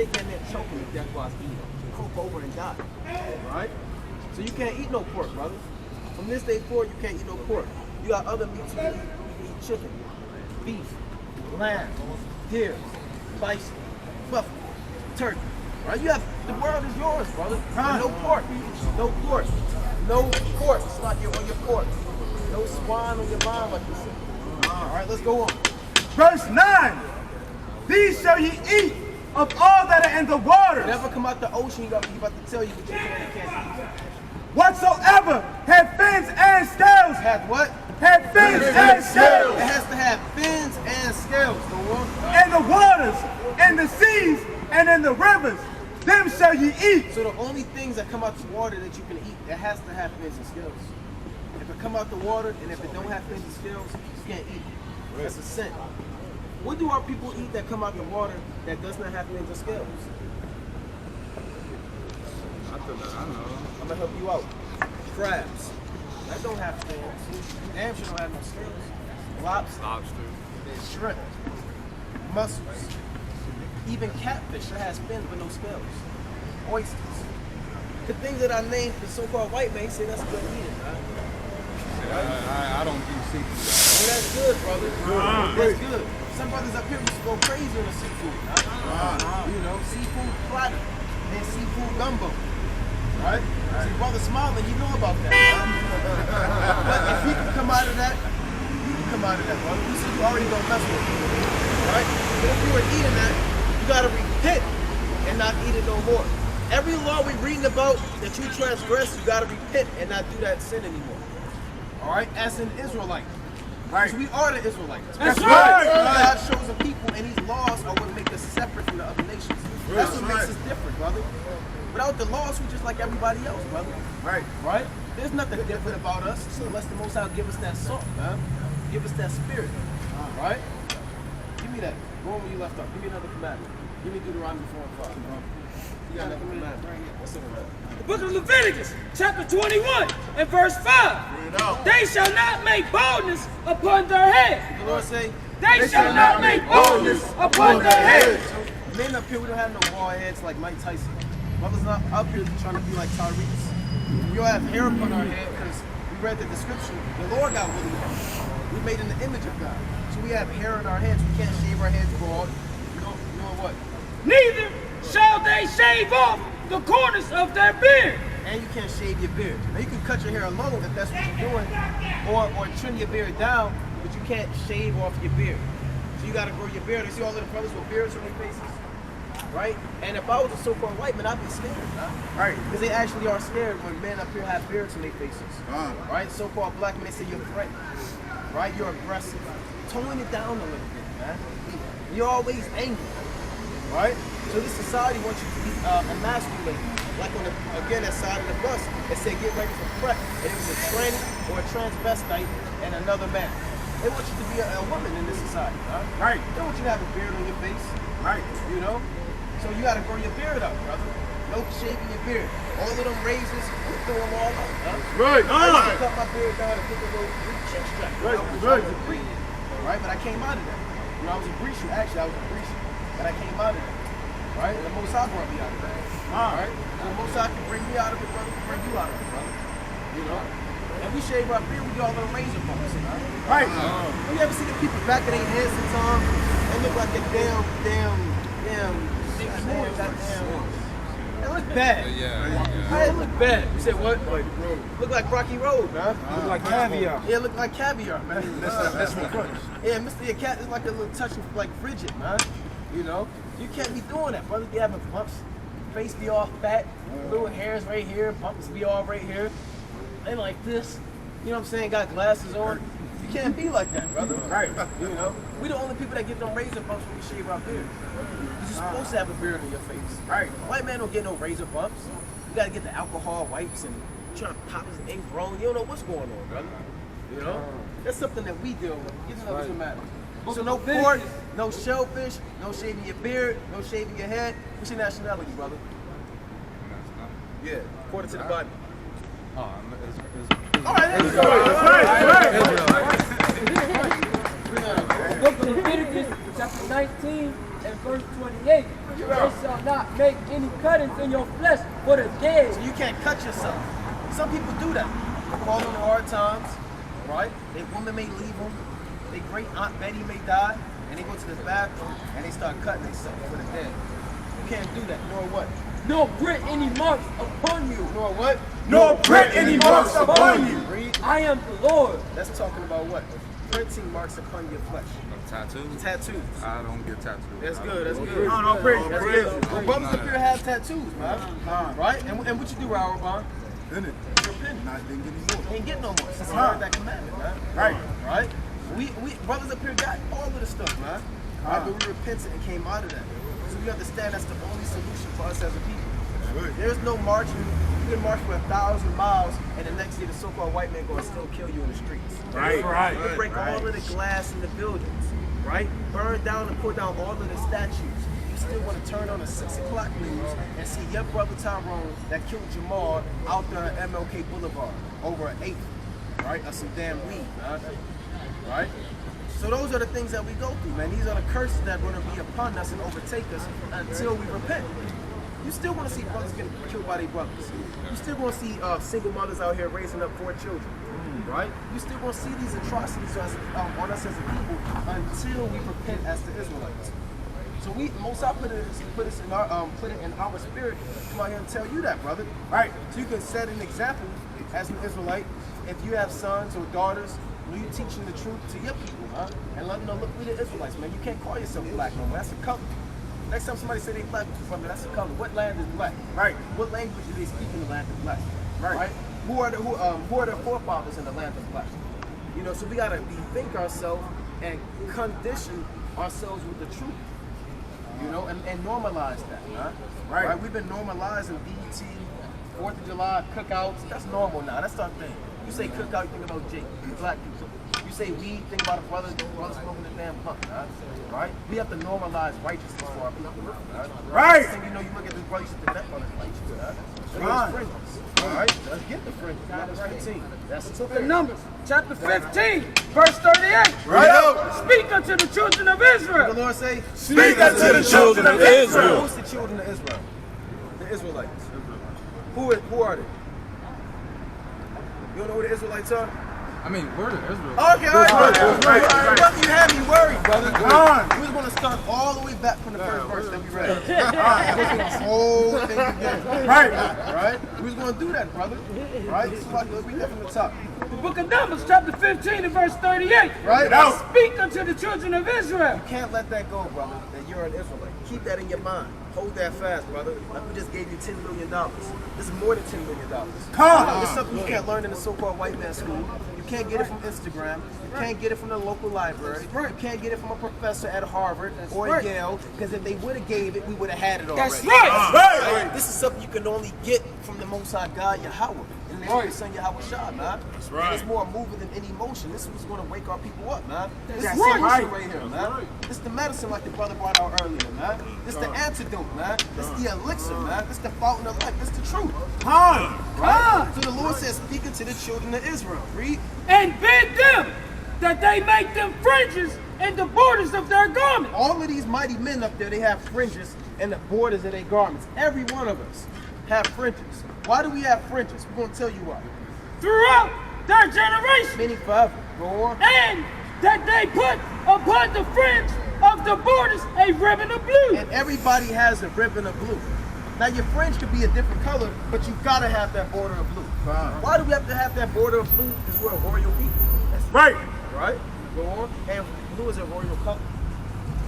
snake in there choking to death while it's eating. Cook over and die. Right? So you can't eat no pork, brother. From this day forward, you can't eat no pork. You got other meats you can eat. You can eat chicken, beef, lamb, deer, bison, buffalo, turkey. Right? You have the world is yours, brother. No pork. No pork. No pork. It's like you're on your pork. No swine on your line like this. Alright, let's go on. Verse 9. These shall ye eat of all that are in the waters. Never come out the ocean, you about to tell you what you can and can't eat. Whatsoever have fins and scales. Have what? Have fins and scales. It has to have fins and scales, the one. In the waters, in the seas, and in the rivers, them shall ye eat. So the only things that come out the water that you can eat, it has to have fins and scales. If it come out the water and if it don't have fins and scales, you can't eat it. That's a sin. What do our people eat that come out the water that does not have fins and scales? I know. I'm gonna help you out. Crabs. That don't have fins. Damn sure don't have no scales. Lobster. Shrimp. Mussels. Even catfish that has fins but no scales. Oysters. The things that I named the so-called white man, he said that's good eating, right? I don't do seafood. Well, that's good, brother. That's good. Some brothers up here used to go crazy on the seafood. You know, seafood platter and seafood gumbo. Right? See, brother smiling, you know about that. Right? But if he can come out of that, you can come out of that, brother. You see, you already don't mess with it. Right? But if you were eating that, you gotta repent and not eat it no more. Every law we're reading about that you transgress, you gotta repent and not do that sin anymore. Alright? As an Israelite. Right. So we are the Israelites. That's right. God's chosen people, and these laws are what make us separate from the other nations. That's what makes us different, brother. Without the laws, we're just like everybody else, brother. Right. Right? There's nothing different about us unless the Most High give us that salt, man. Give us that spirit. Right? Give me that. Go on where you left off. Give me another commandment. Give me Deuteronomy 4 and 5. You got another commandment. What's in it? The book of Leviticus, chapter 21, and verse 5. They shall not make boldness upon their head. The Lord say, They shall not make boldness upon their head. Men up here, we don't have no bald heads like Mike Tyson. Brothers not up here trying to be like Tyrese. We all have hair upon our head because we read the description. The Lord got woolly hair. We made in the image of God. So we have hair in our heads. We can't shave our heads bald. You know what? Neither shall they shave off the corners of their beard. And you can't shave your beard. Now you can cut your hair alone if that's what you're doing, or trim your beard down, but you can't shave off your beard. So you gotta grow your beard. You see all the brothers with beards on their faces? Right? And if I was a so-called white man, I'd be scared, right? Because they actually are scared when men up here have beards on their faces. Right? So-called black men say you're threatening. Right? You're aggressive. Tone it down a little bit, man. You're always angry. Right? So this society wants you to be emasculated. Like on the, again, that side of the bus, it said get ready for prep. And it was a tranny or a transvestite and another man. They want you to be a woman in this society, right? They want you to have a beard on your face, right? You know? So you gotta grow your beard up, brother. No shaving your beard. All of them razors, we throw them all out, Right. I used to cut my beard down and put the little chin strap. I was a breed, right? But I came out of that. When I was a breed, actually I was a breed, but I came out of that. Right? And the Most High brought me out of that. Right? And the Most High can bring me out of it, brother, can bring you out of it, brother. You know? And we shave our beard, we do all the razor bumps. Right? You ever see the people back of their heads sometimes? They look like a damn big man, goddamn. It look bad. Yeah. It look bad. You said what? Look like Rocky Road, man. Look like caviar. Yeah, look like caviar, man. That's what crunch. Yeah, Mr. Your cat is like a little touch of like frigid, man. You know? You can't be doing that, brother. You having bumps, face be all fat, little hairs right here, bumps be all right here. They like this. You know what I'm saying? Got glasses on. You can't be like that, brother. Right. You know? We the only people that get them razor bumps when we shave our beard. You're supposed to have a beard on your face. Right. White man don't get no razor bumps. You gotta get the alcohol wipes and trying to pop his ink grown. You don't know what's going on, brother. You know? That's something that we deal with. You know what's the matter. So no pork, no shellfish, no shaving your beard, no shaving your head. What's your nationality, brother? Yeah, according to the Bible. Oh, All right, let's go. The book of Leviticus, chapter 19, and verse 28. They shall not make any cuttings in your flesh for the dead. So you can't cut yourself. Some people do that. They call them hard times, right? Their woman may leave them. Their great Aunt Betty may die, and they go to the bathroom and they start cutting themselves for the dead. You can't do that, nor what? Nor print any marks upon you. Nor what? Nor print any marks upon you. Read. I am the Lord. That's talking about what? Printing marks upon your flesh. Tattoos? Tattoos. I don't get tattoos. That's good, that's good. No, praise. That's good. Well, brothers up here have tattoos, man. Right? And what you do, Raul Bond? Didn't it? Not didn't get any more. Ain't getting no more. Since you heard that commandment, man. Right. Right? We brothers up here got all of the stuff, man. Right? But we repented and came out of that. So we understand that's the only solution for us as a people. Right. There's no marching. You can march for 1,000 miles, and the next day the so-called white man gonna still kill you in the streets. Right. Right. You can break all of the glass in the buildings, right? Burn down and put down all of the statues. You still want to turn on the 6 o'clock news and see your brother Tyrone that killed Jamal out there at MLK Boulevard over an eighth, right? Of some damn weed, man. Right? So those are the things that we go through, man. These are the curses that are going to be upon us and overtake us until we repent. You still want to see brothers getting killed by their brothers. You still want to see single mothers out here raising up 4 children, right? You still want to see these atrocities on us as a people until we repent as the Israelites. So Most I put it in our spirit to come out here and tell you that, brother. Right? So you can set an example as an Israelite. If you have sons or daughters, you teaching the truth to your people, and let them know, look, we the Israelites, man. You can't call yourself black no more. That's a color. Next time somebody say they black, that's a color. What land is black? Right. What language do they speak in the land of black? Right. Who are the forefathers in the land of black? You know, so we gotta bethink ourselves and condition ourselves with the truth. You know, and normalize that, huh? Right. We've been normalizing BET, 4th of July, cookouts. That's normal now. That's our thing. You say cookout, you think about Jake, black people. You say weed, think about a brother smoking the damn blunt, right? We have to normalize righteousness for our people, right? And you know, you look at this brother, you should think that brother's righteous, right? Fringes, all right? Let's get the fringes. Numbers 15. That's the The Numbers, chapter 15, verse 38. Right. Speak unto the children of Israel. What the Lord say? Speak unto the children of Israel. Who's the children of Israel? The Israelites. Who are they? You don't know who the Israelites are? I mean, where the Israel? Okay, all right. Right. Brother, you had me worried, brother. Come on. We was going to start all the way back from the first verse that we read. Go through the whole thing again. Right? We was going to do that, brother. Right? So like, let's read that from the top. The book of Numbers, chapter 15 and verse 38. Right? Speak unto the children of Israel. You can't let that go, brother, that you're an Israelite. Keep that in your mind. Hold that fast, brother. Like we just gave you $10 million. This is more than $10 million. Come. It's something you can't learn in the so-called white man's school. You can't get it from Instagram. You can't get it from the local library. You can't get it from a professor at Harvard or Yale. Because if they would have gave it, we would have had it already. That's right. This is something you can only get from the Most High God, Yahweh. And then His Son Yahweh Shah, man. That's right. It's more moving than any emotion. This is what's going to wake our people up, man. This is solution right here, man. This is the medicine like the brother brought out earlier, man. This is the antidote, man. This is the elixir, man. This is the fountain of life. This is the truth. Right? So the Lord says, speaking to the children of Israel. Read. And bid them that they make them fringes in the borders of their garments. All of these mighty men up there, they have fringes in the borders of their garments. Every one of us have fringes. Why do we have fringes? We're going to tell you why. Throughout their generation. Many forever. Go on. And that they put upon the fringe of the borders a ribbon of blue. And everybody has a ribbon of blue. Now your fringe could be a different color, but you gotta have that border of blue. Why do we have to have that border of blue? Because we're a royal people. That's Right. Right? Go on. And blue is a royal color.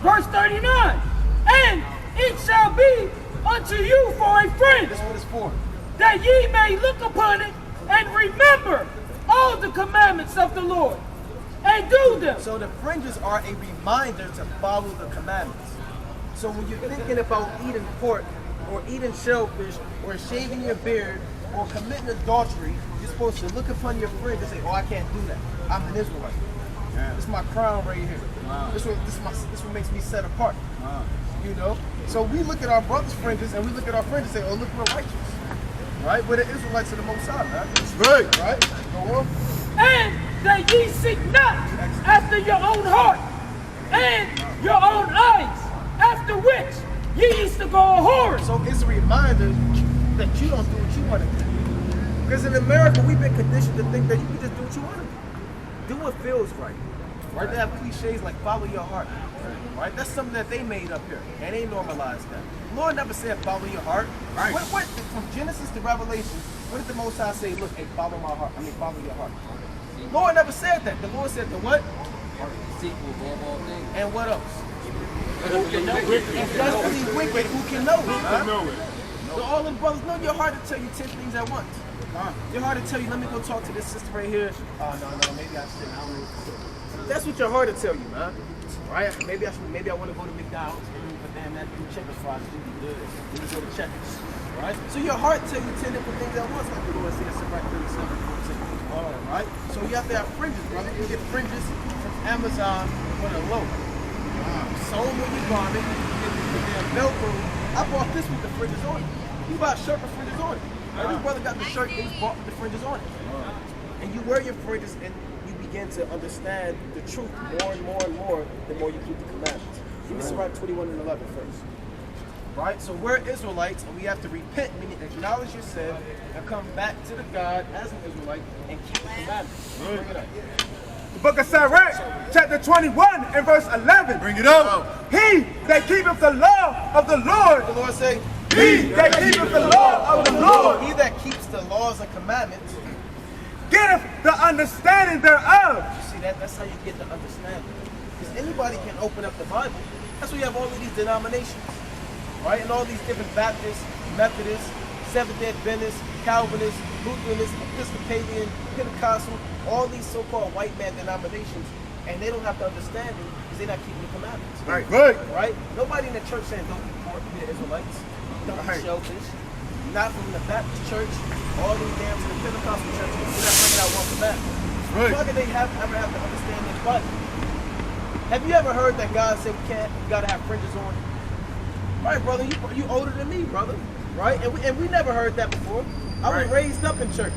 Verse 39. And it shall be unto you for a fringe, This is what it's for. that ye may look upon it and remember all the commandments of the Lord and do them. So the fringes are a reminder to follow the commandments. So when you're thinking about eating pork or eating shellfish or shaving your beard or committing adultery, you're supposed to look upon your fringe and say, oh, I can't do that. I'm an Israelite. This is my crown right here. This what makes me set apart. You know? So we look at our brothers' fringes and we look at our fringes and say, oh, look, we're righteous. Right? We're the Israelites of the Most High, man. That's right. Right? Go on. And that ye seek not after your own heart and your own eyes, after after which ye used to go a-whoring. So it's a reminder that you don't do what you want to do. Because in America, we've been conditioned to think that you can just do what you want to do. Do what feels right. Right? They have cliches like follow your heart. Right? That's something that they made up here. And they normalized that. The Lord never said follow your heart. Right. What, from Genesis to Revelation, what did the Most High say? Look, hey, follow my heart. Follow your heart. The Lord never said that. The Lord said the what? And what else? Who can know it? If that's really wicked, who can know it? Huh? So all them brothers know your heart to tell you 10 things at once. Your heart to tell you, let me go talk to this sister right here. Oh no, maybe I shouldn't. I don't know. That's what your heart to tell you, man. Right? Maybe I want to go to McDonald's, but damn, that new chicken fries do be good. Let me go to Checkers. Right? So your heart tell you 10 different things at once, like the Lord says in right 37. All right? So you have to have fringes, brother. You can get fringes from Amazon for the low. Sew them with your garment, you get the Velcro. I bought this with the fringes on it. You buy a shirt with fringes on it. Every brother got the shirt that was bought with the fringes on it. And you wear your fringes and you begin to understand the truth more and more and more the more you keep the commandments. Give me Sirach 21 and 11 first. Right? So we're Israelites and we have to repent, meaning acknowledge your sin and come back to the God as an Israelite and keep the commandments. Bring it up. The book of Sirach, chapter 21 and verse 11. Bring it up. He that keepeth the law of the Lord. The Lord say, He that keepeth the law of the Lord. he that keeps the laws and commandments. Getteth the understanding thereof. You see that's how you get the understanding. Because anybody can open up the Bible. That's why you have all of these denominations. Right? And all these different Baptists, Methodists, Seventh-day Adventists, Calvinists, Lutheranists, Episcopalian, Pentecostal, all these so-called white man denominations, and they don't have the understanding because they're not keeping the commandments. Right. Good. Right? Nobody in the church saying don't eat pork, we're Israelites. Don't eat shellfish. Not from the Baptist church, all these damn to the Pentecostal churches, they're not bringing out one commandment. Right. Why did they ever have to understand this Bible? Have you ever heard that God said we gotta have fringes on? Right, brother, you older than me, brother. Right? And we never heard that before. I was raised up in church.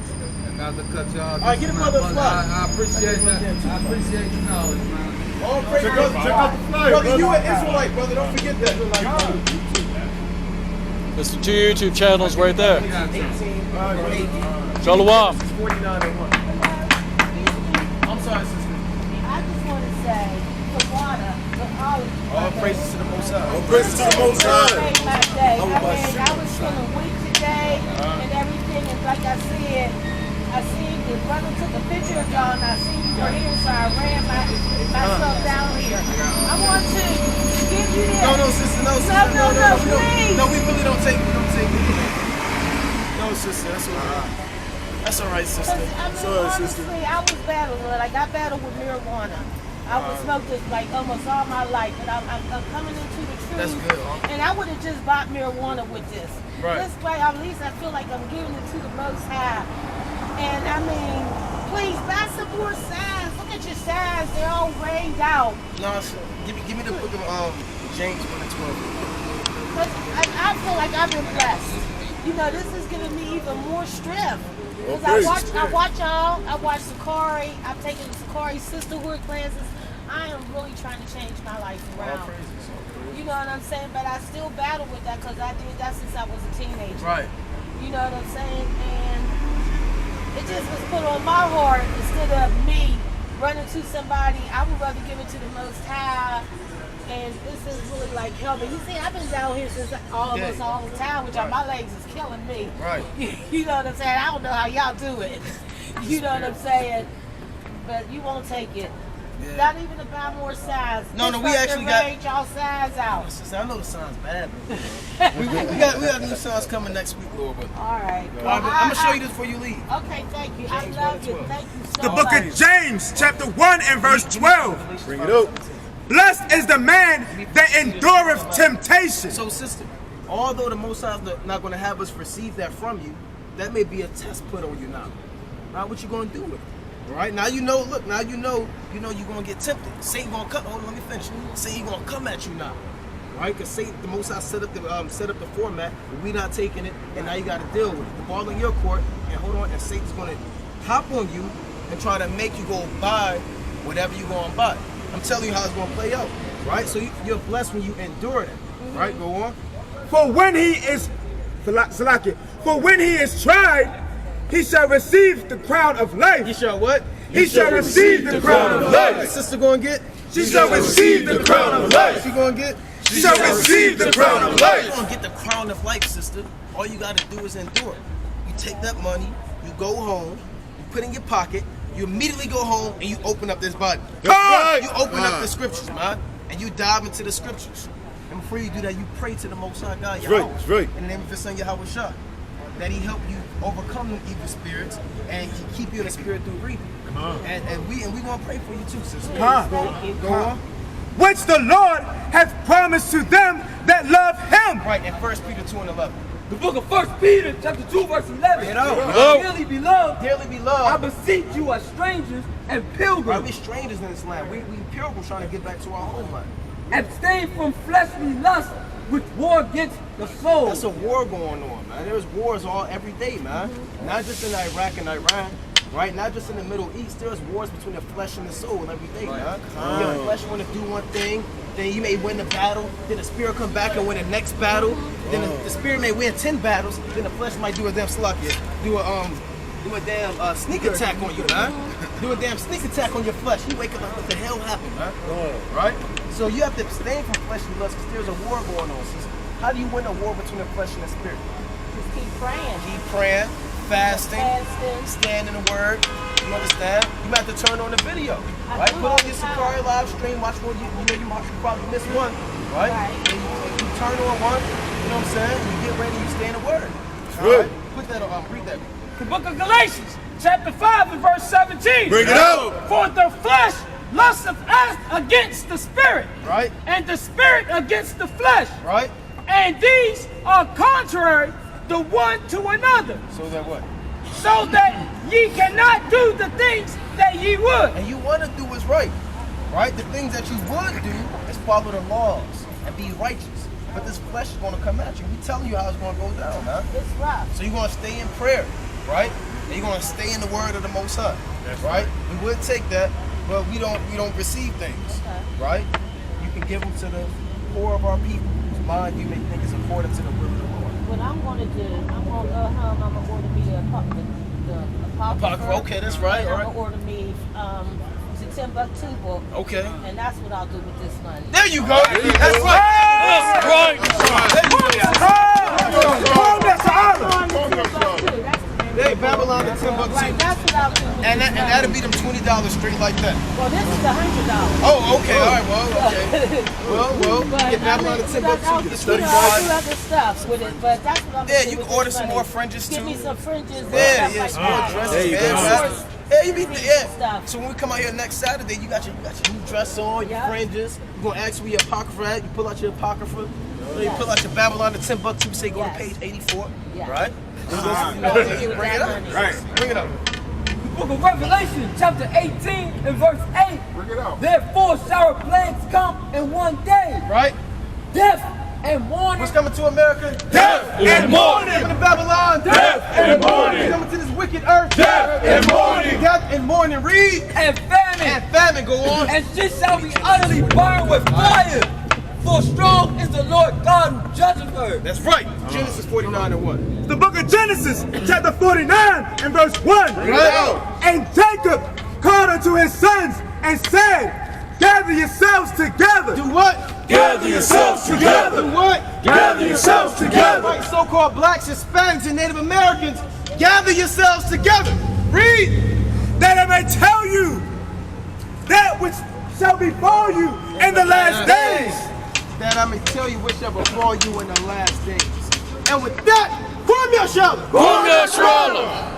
Not to cut y'all. All right, get a brother a fly. I appreciate that. I appreciate your knowledge, man. All praise, brother. Brother, you an Israelite, brother. Don't forget that. There's the 2 YouTube channels right there. 18, Shalom. 49 and 1. I'm sorry, sister. I just want to say, the water, the olive. All praises to the Most High. All praises to the Most High. Made my day. I was feeling weak today and everything, and like I said, I seen the brother took a picture of y'all, and I seen you were here, so I ran myself down here. I want to give you this. No, sister, no, sister. No, please. No, we really don't take it. No, sister, that's all right. That's all right, sister. Honestly, I was battling. Like, I battled with marijuana. I would smoke this like almost all my life, but I'm coming into the truth. That's good, huh? And I would have just bought marijuana with this. Right. This way, at least I feel like I'm giving it to the Most High. And I mean, please buy some more signs. Look at your signs; they're all rained out. No, sir. Give me the book of James 1 and 12. But I feel like I've been blessed. You know, this is giving me even more strength. Because I watch y'all. I watch Sakari. I've taken Sakari sisterhood classes. I am really trying to change my life around. You know what I'm saying? But I still battle with that because I did that since I was a teenager. Right. You know what I'm saying? And it just was put on my heart instead of me running to somebody. I would rather give it to the Most High. And this is really like helping. You see, I've been down here since almost all the time, which my legs is killing me. Right. You know what I'm saying? I don't know how y'all do it. You know what I'm saying? But you won't take it. Yeah. Not even to buy more signs. No, we actually got y'all signs out. Sister, I know the signs bad. we got new signs coming next week, Lord. But All right. I'm gonna show you this before you leave. Okay, thank you. I love you. Thank you so The much. book of James, chapter 1 and verse 12. Bring it up. Blessed is the man that endureth temptation. So, sister, although the Most High is not going to have us receive that from you, that may be a test put on you now. Now, what you going to do with it? All right? Now you know. Look, now you know you're going to get tempted. Satan going to come. Hold on, let me finish. Satan going to come at you now, right? Because Satan, the Most High set up the format. But we not taking it, and now you got to deal with it. The ball in your court, and hold on, and Satan's going to hop on you and try to make you go buy whatever you going to buy. I'm telling you how it's going to play out, right? So you're blessed when you endure it. Right, go on. For when he is tried, he shall receive the crown of life. He shall what? He shall receive the crown of The life. sister gonna get? She shall receive the crown of life. She gonna get? She shall receive the crown of You life. gonna get the crown of life, sister. All you gotta do is endure. You take that money, you go home, you put it in your pocket, you immediately go home and you open up this Bible. You open up the scriptures, man, and you dive into the scriptures. And before you do that, you pray to the Most High God, Yahweh, That's right. in the name of His Son Yahweh Shah, that He help you overcome the evil spirits and He keep you in the spirit through reading. And we gonna pray for you too, sister. Go on. Which the Lord hath promised to them that love him. Right, in 1 Peter 2:11. The book of 1 Peter, chapter 2, verse 11. Get out. Dearly beloved, Dearly I beloved. beseech you as strangers and Right, pilgrims, we strangers in this land. We pilgrims trying to get back to our homeland. abstain from fleshly lusts which war against the soul. That's a war going on, man. There's wars every day, man. Not just in Iraq and Iran, right? Not just in the Middle East. There's wars between the flesh and the soul every day, man. Your flesh want to do one thing, then you may win the battle, then the spirit come back and win the next battle, then the spirit may win 10 battles, then the flesh might do a damn do a damn sneak attack on you, man. Do a damn sneak attack on your flesh. You wake up like, what the hell happened, man? Right? So you have to abstain from fleshly lust because there's a war going on, sister. How do you win a war between the flesh and the spirit? Just keep praying. Keep praying, fasting, Fasting. stand in the word. You understand? You might have to turn on the video, right? do Put all on the your time. Sakari live stream, watch one. You know you probably missed one, right? Right. And you turn on one. You know what I'm saying? You get ready. You stay in the word. All Good. right? Put that on. Read that. The book of Galatians, chapter 5 and verse 17. Bring it out. For the flesh lusteth against the spirit, Right? and the spirit against the flesh. Right? And these are contrary the one to another, So that what? so that ye cannot do the things that ye would. And you want to do what's right, right? The things that you would do is follow the laws and be righteous. But this flesh is going to come at you. We telling you how it's going to go down, man. It's rough. So you're going to stay in prayer, right? And you're going to stay in the word of the Most High, right? We would take that, but we don't receive things, right? You can give them to the poor of our people. Mind you may think it's according to the will of the Lord. What I'm going to do, I'm going to go home. I'm going to order me the Apocrypha, okay, that's right, And all I'm right. going to order me the Timbuktu book. Okay. And that's what I'll do with this money. There you go. That's right. Hey, Babylon and Timbuktu. Right, that's what I'll do with And this that'll money. be them $20 straight like that. Well, this is $100. Oh, okay, all right, well, okay. Well, But get Babylon and I'll Timbuktu, get the study do guide. other stuff with it, but that's what I'm Yeah, gonna you do can with order this some money. more fringes Give too. me some fringes and Yeah, stuff yeah, like some that. more dresses, There you man. go. man. Yeah, you be yeah. Stuff. So when we come out here next Saturday, you got your new dress on, your Yeah. fringes. You're gonna ask where your apocrypha at. You pull out your apocrypha. You pull out your Babylon and Timbuktu. Say go to Yes. page 84, Yeah. right? You Bring it up. Right. Bring it up. The book of Revelation, chapter 18 and verse 8. Bring it out. Therefore shall plagues come in one day, Right? death and mourning, What's coming to America? Death and mourning. Coming to Babylon. Death and mourning. Coming to this wicked earth. Death and mourning. Death and mourning. Read. and famine, And famine. Go on. and she shall be utterly burned with fire. For strong is the Lord God who judgeth her. That's right. Genesis 49 and 1. The book of Genesis, chapter 49 and verse 1. Right. And Jacob called unto his sons and said, gather yourselves together. Do what? Gather yourselves Do together. what? Gather yourselves together. Right, so-called blacks, Hispanics, and Native Americans, gather yourselves together. Read. That I may tell you that which shall befall you in the last days. That I may tell you what shall befall you in the last days. And with that, form yourself. Form yourself.